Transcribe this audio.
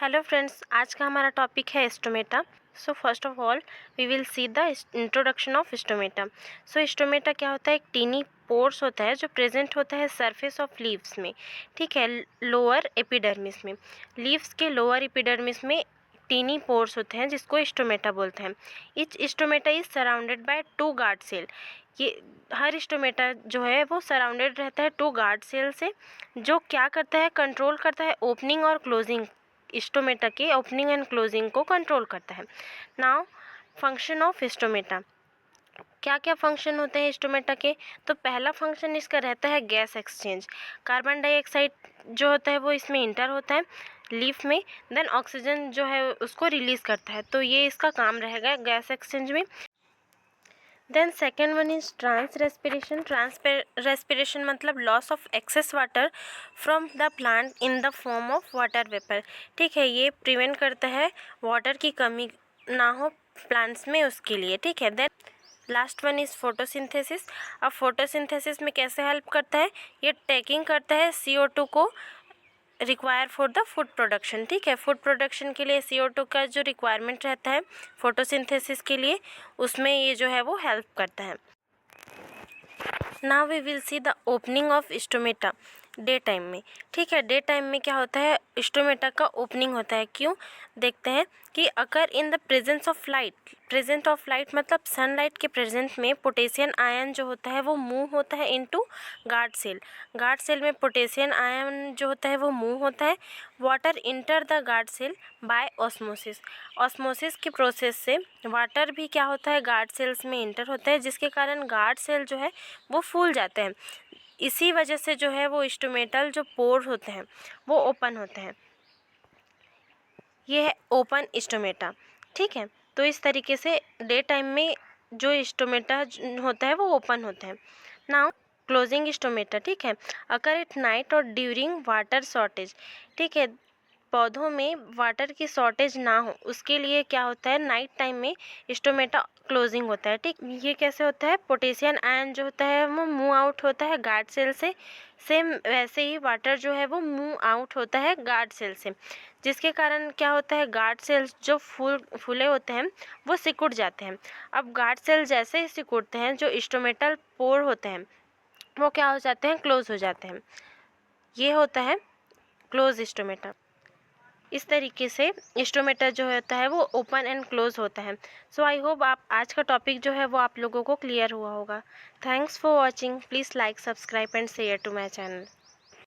Hello friends, आज का हमारा टॉपिक है stomata. So first of all we will see the introduction of stomata. So stomata क्या होता है? एक टीनी पोर्स होता है जो प्रेजेंट होता है सरफेस ऑफ लीव्स में, ठीक है, लोअर एपिडर्मिस में। लीव्स के लोअर एपिडर्मिस में टीनी पोर्स होते हैं जिसको स्टोमेटा बोलते हैं। Each stomata is surrounded by two guard cell. ये हर स्टोमेटा जो है वो सराउंडेड रहता है टू गार्ड सेल से, जो क्या करता है, कंट्रोल करता है ओपनिंग और क्लोजिंग। स्टोमेटा के ओपनिंग एंड क्लोजिंग को कंट्रोल करता है। नाउ फंक्शन ऑफ स्टोमेटा, क्या क्या फंक्शन होते हैं स्टोमेटा के? तो पहला फंक्शन इसका रहता है गैस एक्सचेंज। कार्बन डाइऑक्साइड जो होता है वो इसमें इंटर होता है लीफ में, देन ऑक्सीजन जो है उसको रिलीज करता है, तो ये इसका काम रहेगा गैस एक्सचेंज में। Then second one is transpiration. Respiration मतलब loss of excess water from the plant in the form of water vapour, ठीक है, ये प्रिवेंट करता है वाटर की कमी ना हो प्लांट्स में, उसके लिए, ठीक है। Then last one is photosynthesis. अब फोटोसिंथेसिस में कैसे हेल्प करता है? ये टेकिंग करता है CO2 को require for the food production, ठीक है। फूड प्रोडक्शन के लिए CO2 का जो रिक्वायरमेंट रहता है फोटोसिंथेसिस के लिए, उसमें ये जो है वो हेल्प करता है। Now we will see the opening of stomata day time में, ठीक है। डे टाइम में क्या होता है? स्टोमेटा का ओपनिंग होता है। क्यों? देखते हैं कि अगर in the presence of light, present of light मतलब सनलाइट के प्रेजेंट में पोटेशियम आयन जो होता है वो मूव होता है into guard cell. Guard cell में पोटेशियम आयन जो होता है वो मूव होता है। Water enter the guard cell by osmosis. Osmosis के प्रोसेस से वाटर भी क्या होता है? गार्ड सेल्स में इंटर होता है, जिसके कारण गार्ड सेल जो है वो फूल जाते हैं। इसी वजह से जो है वो स्टोमेटल जो पोर होते हैं वो ओपन होते हैं। ये है ओपन स्टोमेटा, ठीक है। तो इस तरीके से डे टाइम में जो स्टोमेटा होता है वो ओपन होते हैं। नाउ क्लोजिंग स्टोमेटा, ठीक है, अकर एट नाइट और ड्यूरिंग वाटर शॉर्टेज, ठीक है। पौधों में वाटर की शॉर्टेज ना हो उसके लिए क्या होता है? नाइट टाइम में स्टोमेटा क्लोजिंग होता है, ठीक। ये कैसे होता है? पोटेशियम आयन जो होता है वो मूव आउट होता है गार्ड सेल से, सेम वैसे ही वाटर जो है वो मूव आउट होता है गार्ड सेल से, जिसके कारण क्या होता है? गार्ड सेल्स जो फूले होते हैं वो सिकुड़ जाते हैं। अब गार्ड सेल जैसे ही सिकुड़ते हैं, जो स्टोमेटल पोर होते हैं वो क्या हो जाते हैं? क्लोज हो जाते हैं। ये होता है क्लोज स्टोमेटा। इस तरीके से स्टोमेटा जो होता है वो ओपन एंड क्लोज होता है। सो आई होप आप आज का टॉपिक जो है वो आप लोगों को क्लियर हुआ होगा। Thanks for watching. Please like, subscribe and share to my channel.